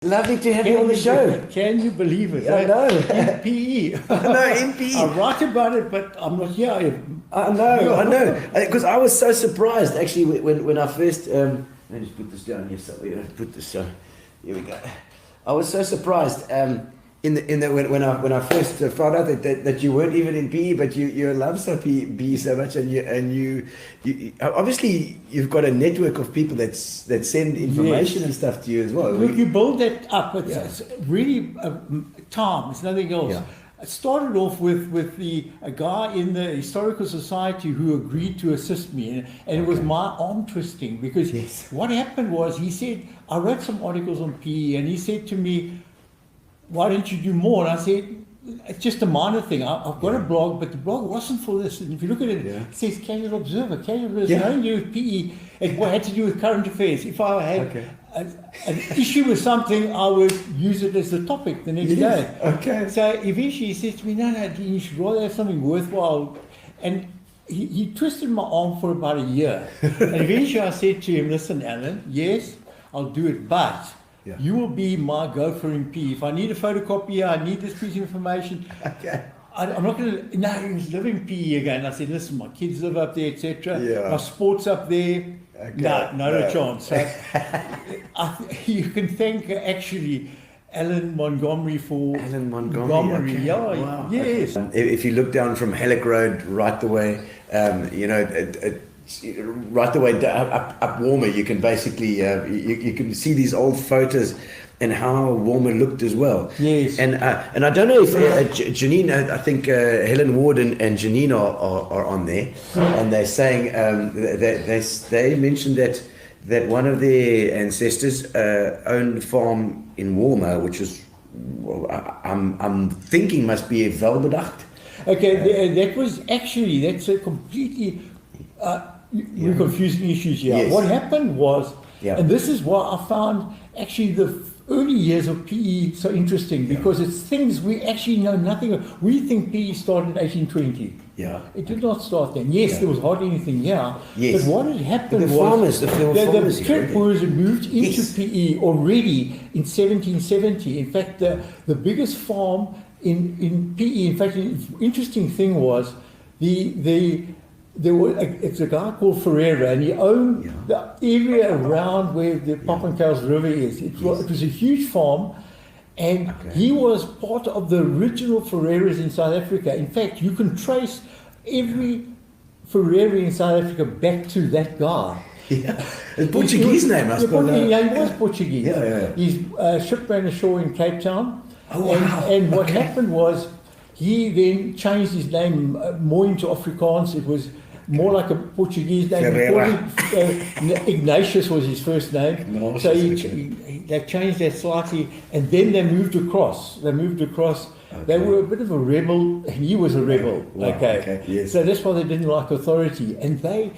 Lovely to have you on the show. Can you believe it? I know. In PE. No, in PE. I write about it, but I'm not here. I know. Because I was so surprised, actually, when I first... let me just put this down here. So put this... here we go. I was so surprised when I first found out that you weren't even in PE, but you love PE so much, and you obviously you've got a network of people that send information and stuff to you as well. Look, you build that up. It's really time. It's nothing else. Yeah. It started off with a guy in the Historical Society who agreed to assist me, and it was my arm twisting, because what happened was, he said, I wrote some articles on PE, and he said to me, why don't you do more? And I said, it's just a minor thing. I've got a blog, but the blog wasn't for this. And if you look at it, it says Casual Observer. Casual Observer has nothing to do with PE. It had to do with current affairs. If I had an issue with something, I would use it as the topic the next day. Okay. So eventually he says to me, no, Dean, you should rather have something worthwhile. And he twisted my arm for about a year. And eventually I said to him, listen, Alan, yes, I'll do it, but you will be my gopher in PE. If I need a photocopier, I need this piece of information. I'm not going to. No, he was living PE again. I said, listen, my kids live up there, etc. My sport's up there. No chance. So, you can thank actually Alan Montgomery for Montgomery. Wow. Yes. If you look down from Halleck Road right the way, right the way up Walmer, you can basically you can see these old photos and how Walmer looked as well. Yes. And I don't know if Janine, I think Helen Ward and Janine are on there, and they're saying they mentioned that one of their ancestors owned a farm in Walmer, which is I'm thinking must be a Velbedacht. Okay, that's a completely we're confusing issues here. Yes. What happened was, and this is why I found actually the early years of PE so interesting, because it's things we actually know nothing of. We think PE started in 1820. Yeah. It did not start then. Yes, there was hardly anything here. Yes. But what had happened the trade brewers had moved into PE already in 1770. In fact, the biggest farm in PE, in fact, the interesting thing was it's a guy called Ferreira, and he owned the area around where the Papankels River is. It was a huge farm, and he was part of the original Ferreiras in South Africa. In fact, you can trace every Ferreira in South Africa back to that guy. Yeah, a Portuguese name, I suppose. Yeah, he was Portuguese. He's ship ran ashore in Cape Town. Oh, wow. And what happened was, he then changed his name more into Afrikaans. It was more like a Portuguese name. Ignatius was his first name. No, so they changed that slightly, and then they moved across. They were a bit of a rebel, and he was a rebel. Yes. So that's why they didn't like authority. And they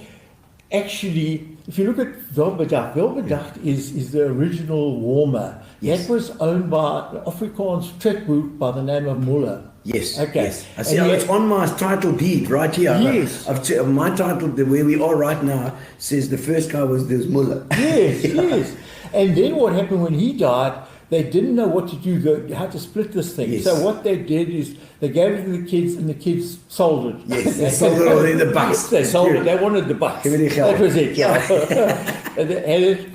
actually, if you look at Velbedacht is the original Walmer. Yes. That was owned by an Afrikaans trekboot by the name of Muller. Yes. Okay. Yes. I see. It's on my title deed right here. Yes. My title, where we are right now, says the first guy was Muller. Yes. Yes. And then what happened when he died? They didn't know what to do. They had to split this thing. Yes. So what they did is they gave it to the kids, and the kids sold it. Yes. They sold it all in the bucks. They sold it. They wanted the bucks. That was it. Yeah. And they had it,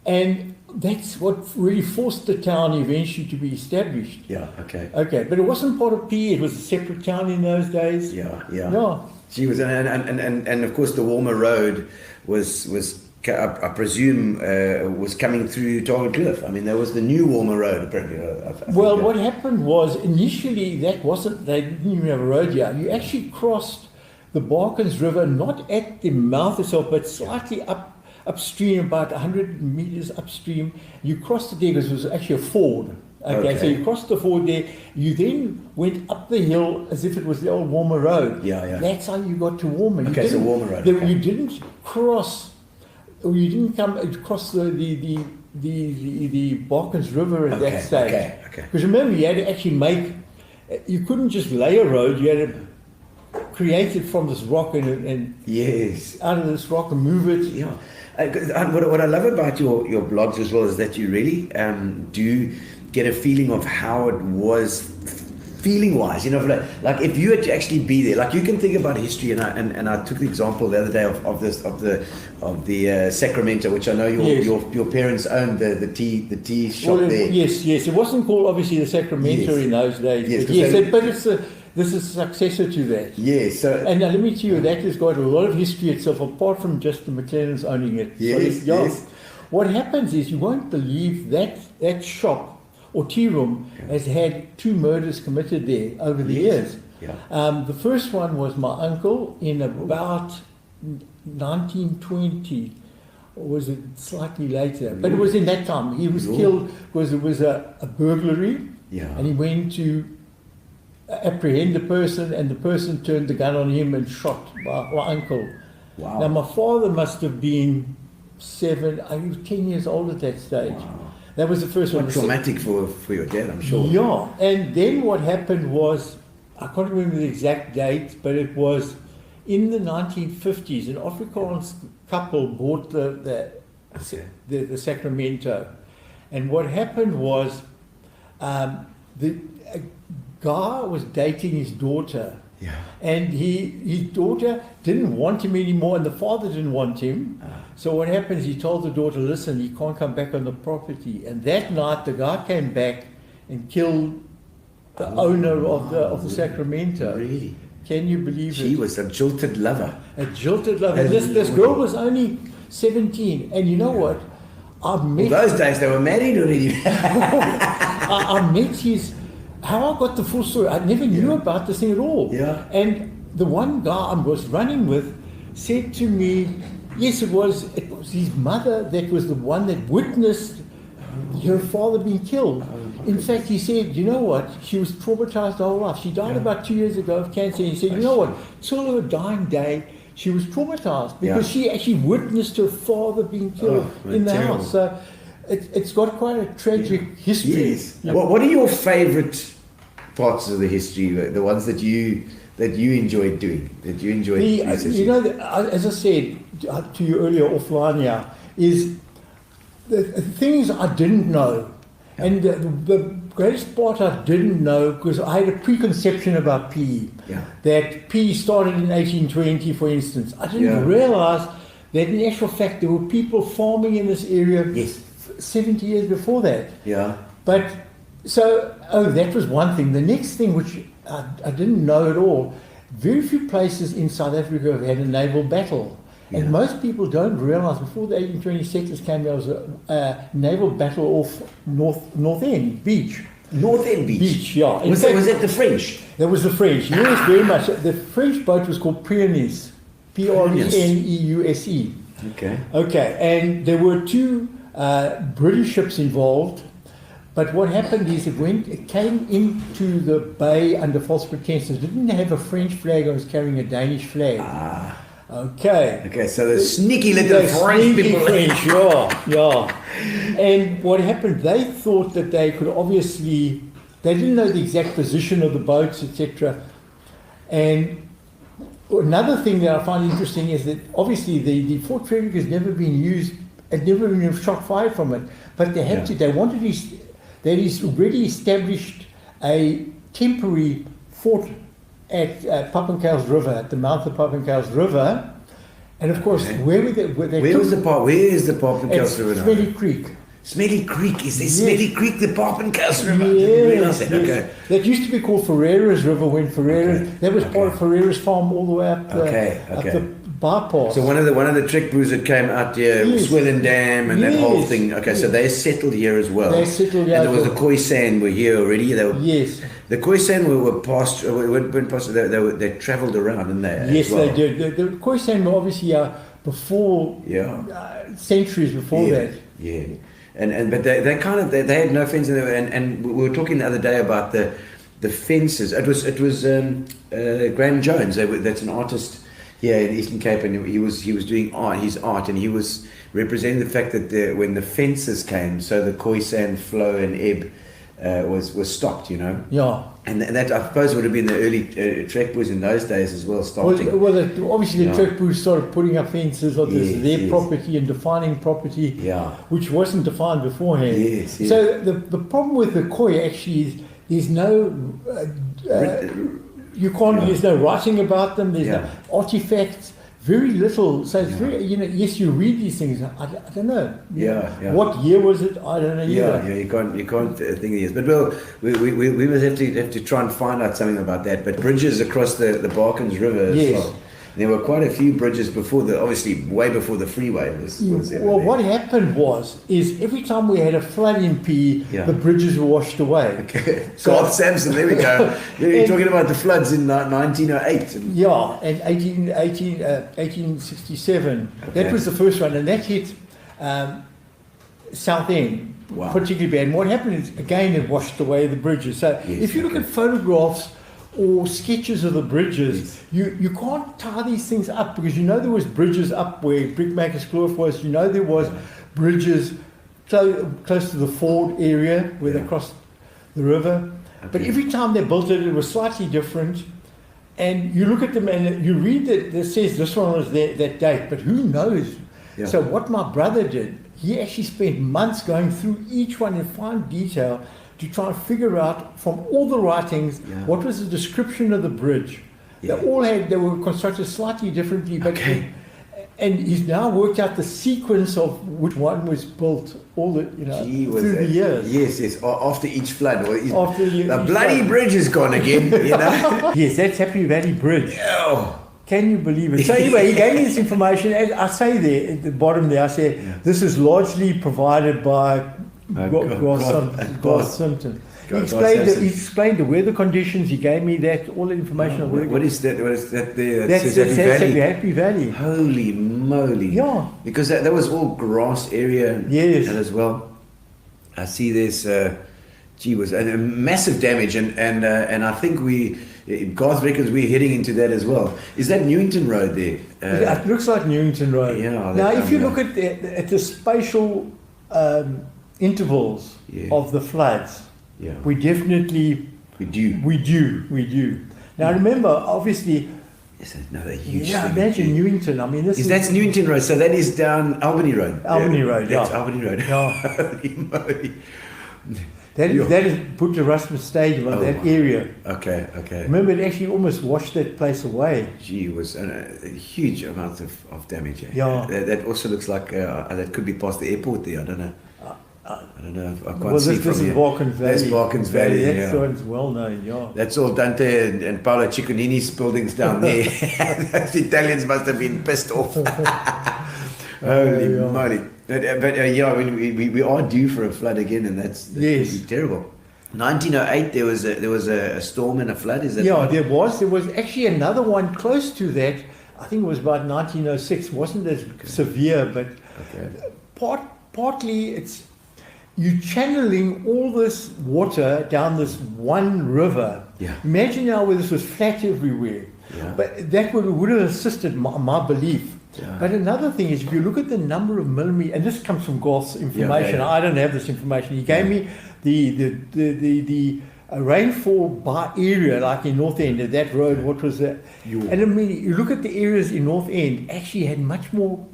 and that's what really forced the town eventually to be established. Yeah, okay. Okay, but it wasn't part of PE, it was a separate town in those days. Yeah. She was, and of course the Walmer Road was I presume, was coming through Target Cliff. I mean, there was the new Walmer Road, apparently. Well, what happened was, initially, they didn't even have a road here. You actually crossed the Barkens River, not at the mouth itself, but slightly upstream, about 100 meters upstream. You crossed it there because it was actually a ford. Okay, so you crossed the ford there. You then went up the hill as if it was the old Walmer Road. Yeah. That's how you got to Walmer. Okay, so Walmer Road. You didn't cross, or you didn't come across the Barkens River at that stage. Okay. Because remember, you had to actually you couldn't just lay a road. You had to create it from this rock and yes, out of this rock and move it. Yeah. What I love about your blogs as well is that you really do get a feeling of how it was feeling wise, you know, like if you had to actually be there, like you can think about history, and I took the example the other day of the Sacramento, which I know your parents owned the tea shop there. Yes, it wasn't called obviously the Sacramento in those days. But this is a successor to that. Yes. So, and let me tell you, that has got a lot of history itself, apart from just the McClellands owning it. Yes. What happens is, you won't believe that shop or tea room has had 2 murders committed there over the years. Yeah. The first one was my uncle in about 1920, or was it slightly later? But it was in that time. He was killed because it was a burglary, and he went to apprehend the person, and the person turned the gun on him and shot my uncle. Wow. Now, my father must have been 7, I was 10 years old at that stage. Wow. That was the first one. Traumatic for your dad, I'm sure. Yeah, and then what happened was, I can't remember the exact date, but it was in the 1950s. An Afrikaans couple bought the Sacramento, and what happened was, the guy was dating his daughter. Yeah. And his daughter didn't want him anymore, and the father didn't want him. So what happens, he told the daughter, listen, he can't come back on the property. And that night, the guy came back and killed the owner of the Sacramento. Really? Can you believe it? She was a jilted lover. A jilted lover. This girl was only 17. And you know what? I met... Well, those days, they were married already. I met his... How I got the full story, I never knew about this thing at all. Yeah. And the one guy I was running with said to me, yes, it was his mother that was the one that witnessed her father being killed. In fact, he said, you know what, she was traumatized her whole life. She died about 2 years ago of cancer. And he said, you know what, till her dying day, she was traumatized because she actually witnessed her father being killed in the house. So it's got quite a tragic history. Yes. What are your favorite parts of the history, the ones that you enjoyed doing, that you enjoyed researching? You know, as I said to you earlier offline, is the things I didn't know, and the greatest part I didn't know, because I had a preconception about PE, that PE started in 1820, for instance. I didn't realize that in actual fact there were people farming in this area 70 years before that. Yeah. But so, that was one thing. The next thing, which I didn't know at all, very few places in South Africa have had a naval battle. And most people don't realize, before the 1820 settlers came, there was a naval battle off North End Beach. North End Beach? Beach, yeah. Was that the French? That was the French. Yes, very much. The French boat was called Preneuse. Preneuse. Okay, and there were 2 British ships involved. But what happened is it came into the bay under false pretenses. It didn't have a French flag, it was carrying a Danish flag. Okay, so the sneaky little French people. French, And what happened, they thought that they could obviously, they didn't know the exact position of the boats, etc. And another thing that I find interesting is that obviously the Fort Frederick has never been used, had never been shot fired from it, but they had to, they wanted to. That is already established a temporary fort at Pappenkows River, at the mouth of Pappenkows River, and of course, where is the Pappenkows River? Smelly Creek. Smelly Creek, is there Smelly Creek, the Pappenkows River? Yes, okay. That used to be called Ferreira's River when that was part of Ferreira's farm all the way up the bypass. So one of the trek brews that came out here, Swellen Dam and that whole thing. Okay, so they settled here as well. They settled here. And there was the Khoisan were here already. The Khoisan were past. They travelled around, and they. Yes, they did. The Khoisan were obviously before. Centuries before that. Yeah. But they had no fence, and we were talking the other day about the fences. It was Graham Jones. That's an artist here in Eastern Cape, and he was doing his art, and he was representing the fact that when the fences came, so the Khoisan flow and ebb was stopped, you know. Yeah. And that I suppose would have been the early trek boys in those days as well, starting. Well, obviously the trek boys started putting up fences of Yes, their yes. property and defining property, Yeah. which wasn't defined beforehand. Yes, yes. So the problem with the koi actually is there's no you can't. Yeah. There's no writing about them. There's Yeah. no artifacts. Very little. So it's very. Yes, you read these things. I don't know. Yeah, yeah. What year was it? I don't know. Yeah, Either. yeah, you can't think of years. But well, we must have to try and find out something about that. But bridges across the Balkans River as Yes. well. There were quite a few bridges before obviously way before the freeway was ever Well, there. what happened is every time we had a flood in PE, Yeah. the bridges were washed away. Okay. So- Garth Sampson, there we go. You're And- talking about the floods in 1908. Yeah, and 1867. Okay. That was the first one, and that hit South End Wow. particularly bad. And what happened is, again, it washed away the bridges. So Yes, if you look okay. at photographs or sketches of the bridges, Yes. you can't tie these things up because you know there was bridges up where Brickmakers Kloof was. You know there was bridges close to the Ford area where they crossed the river. But Okay. every time they built it, it was slightly different. And you look at them and you read that says this one was that date, but who knows? Yeah. So what my brother did, he actually spent months going through each one in fine detail to try and figure out from all the writings Yeah. what was the description of the bridge. Yeah. They were constructed slightly differently, but Okay. and he's now worked out the sequence of which one was built all the Gee, was through the that- years. Yes. After each flood. After the each bloody flood. bridge is gone again, you know. Yes, that's Happy Valley Bridge. Oh. Can you believe it? So anyway, he gave me this information, and I say there at the bottom there, I say this is largely provided by Garth Simpson. He explained the weather conditions. He gave me that all the information. on weather What is that? What is that there? That That's says Happy Valley? Happy Valley. Holy moly! Yeah. Because that was all grass area. Yes. And as well, I see there's was a massive damage, and I think Garth reckons we're heading into that as well. Is that Newington Road there? It looks like Newington Road. Yeah, Now, if you yeah. look at the spatial intervals Yeah. of the floods, Yeah. we definitely We do. we do. Now, remember, obviously. It's another huge Yeah, thing. imagine Newington. I mean, this That's Newington Road, so that is down Albany Road. Albany Road, That's yeah. Albany Road. Yeah. Holy moly. That Yeah. is put to Erasmus Stadium, Oh, that my. area. Okay. Remember, it actually almost washed that place away. Gee, it was a huge amount of damage. Yeah. That also looks like that could be past the airport there. I don't know. I don't know. I can't Well, see this from is here. Balkans Valley. That's Balkans Valley, That's yeah. one's well known, yeah. That's all Dante and Paolo Cicconini's buildings down there. Those Italians must have been pissed off. Holy Yeah. moly. But yeah, I mean, we are due for a flood again, and that's Yes. really terrible. 1908, there was a storm and a flood. Is that Yeah, right? there was actually another one close to that. I think it was about 1906. Wasn't as severe, but Okay. partly it's you channeling all this water down this one river. Yeah. Imagine now where this was flat everywhere. Yeah. But that would have assisted my belief. Yeah. But another thing is, if you look at the number of millimeters, and this comes from Garth's information. yeah. I don't have this information. He gave me the rainfall by area, like in North End, at that road. What was that? And I mean, you look at the areas in North End, actually had much more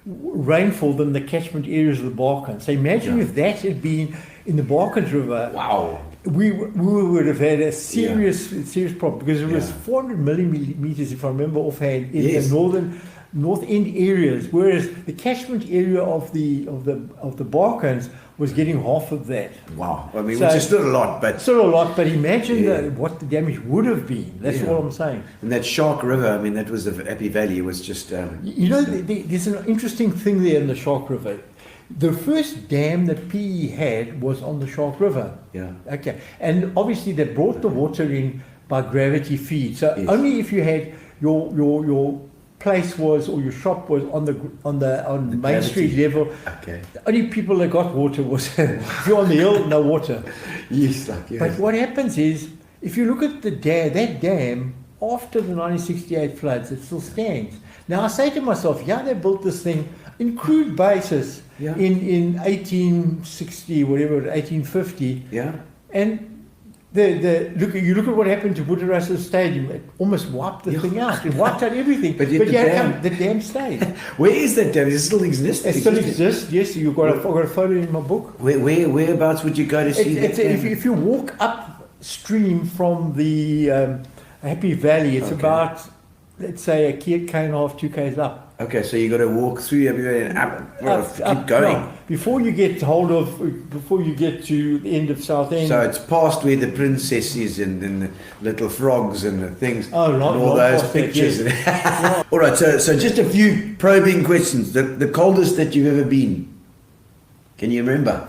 rainfall than the catchment areas of the Balkans. So imagine Yeah. if that had been in the Balkans River. Wow. We would have had a serious problem, because it was Yeah. 400 millimeters, if I remember offhand, in Yes. the North End areas, whereas the catchment area of the Balkans was getting half of that. Wow. I mean, So- which is still a lot, but Still a lot, but imagine Yeah. what the damage would have been. That's Yeah. all I'm saying. and that Shark River, I mean, that was the Happy Valley. It was just You know, there's an interesting thing there in the Shark River. The first dam that PE had was on the Shark River. yeah. Okay, and obviously they brought the water in by gravity feed. So Yes. only if you had your place was, or your shop was on Main gravity. Street level. Okay. The only people that got water was if you're on the hill, no water. Yes, like yes. But what happens is, if you look at that dam after the 1968 floods, it still stands. Now I say to myself, yeah, they built this thing in crude basis Yeah. in 1860, whatever, 1850. Yeah. And you look at what happened to Buddha Stadium. It almost wiped the thing out. It wiped out everything. But But yet the dam stayed. Where is that dam? Does it still exist? It still exists. Yes, I've got a photo in my book. Whereabouts would you go to see that dam? If you walk upstream from the Happy Valley, it's about, let's say, a K and a half, 2 k's up. Okay, so you got to walk through everywhere and keep going. No, before you get to the end of South End. So it's past where the princess is and the little frogs and the things. Oh, and all those pictures. All right, so just a few probing questions. The coldest that you've ever been. Can you remember?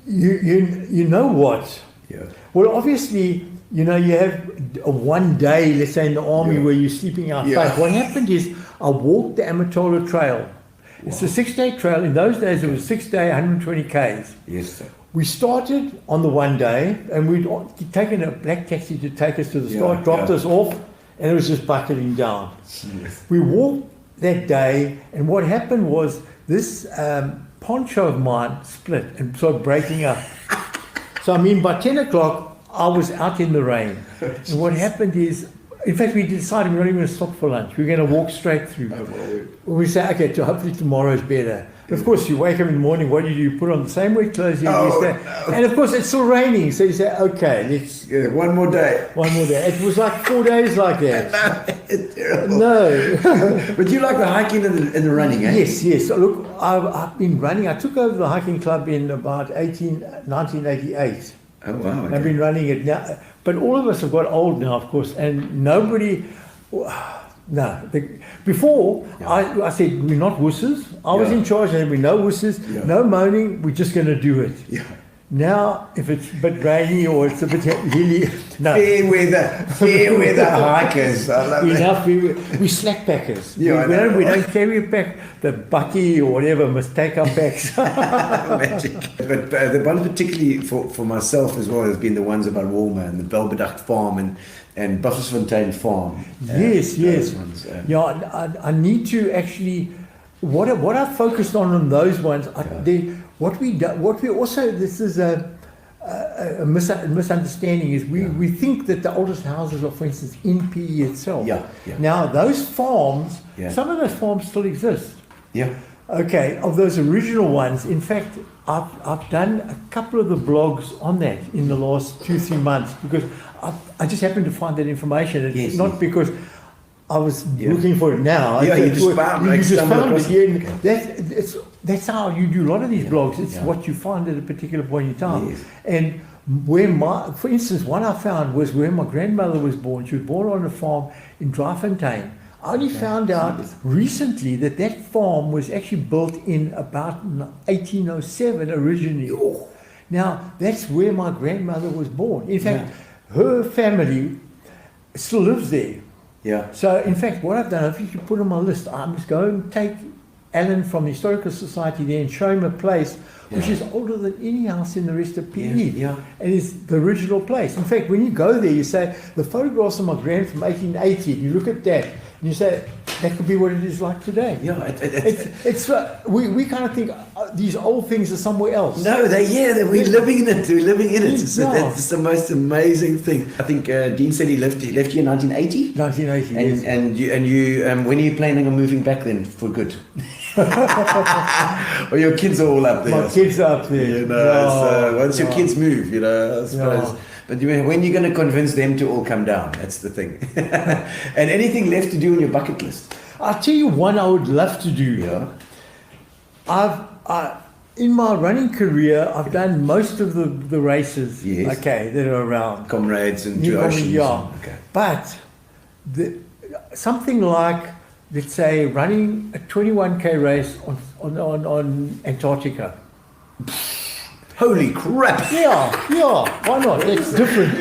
You know what? Yeah. Well, obviously, you have a 1 day, let's say in the army, where you're sleeping outside. Yeah. What happened is I walked the Amatola Trail. It's a 6-day trail. In those days, it was 6-day, 120 k's. Yes, sir. We started on the 1 day, and we'd taken a black taxi to take us to the start, dropped us off, and it was just bucketing down. Yes. We walked that day, and what happened was this poncho of mine split and started breaking up. So, by 10 o'clock, I was out in the rain. And what happened is, in fact, we decided we're not even going to stop for lunch. We're going to walk straight through. We say, okay, hopefully tomorrow's better. Of course, you wake up in the morning, what do? You put on the same wet clothes you used to. And of course, it's still raining. So you say, okay, let's... Yeah, one more day. It was like 4 days like that. No, it's terrible. No. But you like the hiking and the running, eh? Yes. Look, I've been running. I took over the hiking club in about 1988. Oh, wow. Okay. I've been running it now. But all of us have got old now, of course, and nobody... Before, I said, we're not wusses. I was in charge, and we're no wusses, no moaning, we're just going to do it. Yeah. Now, if it's a bit rainy or it's a bit hilly, no. Fair weather hikers. I love it. We slackpackers. Yeah, we don't carry it back. The bucky or whatever must take our backs. Magic. But the one particularly for myself as well has been the ones about Walmer and the Belbedacht Farm and Buffelsfontein Farm. Yes. Ones, I need to actually... What I focused on those ones, this is a misunderstanding, is we think that the oldest houses are, for instance, in PE itself. Yeah. Now, those farms, Yeah. some of those farms still exist. Yeah. Okay, of those original ones, in fact, I've done a couple of the blogs on that in the last 2-3 months, because I just happened to find that information. It's not because I was looking for it now. Yeah, you just found it. That's how you do a lot of these blogs. It's what you find at a particular point in time. Yes. And for instance, one I found was where my grandmother was born. She was born on a farm in Driefontein. I only found out recently that farm was actually built in about 1807 originally. Now, that's where my grandmother was born. In fact, her family still lives there. Yeah. So, in fact, what I've done, if you could put on my list, I must go and take Alan from the Historical Society there and show him a place which is older than any house in the rest of PE. Yeah. And it's the original place. In fact, when you go there, you say, the photographs of my grand from 1880, you look at that, and you say, that could be what it is like today. Yeah. We kind of think these old things are somewhere else. No, we're living in it. We're living in it. So that's the most amazing thing. I think Dean said he left here in 1980. 1980. Yes. And you when are you planning on moving back then for good? Or your kids are all up there? My kids are up there. So once your kids move, I suppose. But when you're going to convince them to all come down, that's the thing. And anything left to do on your bucket list? I'll tell you one I would love to do. Yeah. In my running career, I've done most of the races. Yes. Okay, that are around. Comrades and Two Oceans. Yeah. Okay. But something like, let's say, running a 21k race on Antarctica. Holy crap! Yeah, why not? That's different.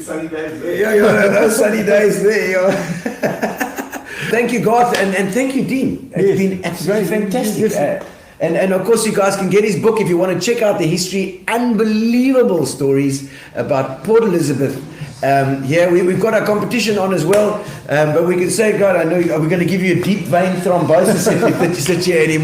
Sunny days there. Yeah, those sunny days there. Thank you, Garth, and thank you, Dean. It's been absolutely fantastic. And of course, you guys can get his book if you want to check out the history. Unbelievable stories about Port Elizabeth. We've got our competition on as well. But we can say, God, I know we're going to give you a deep vein thrombosis if you sit here anymore.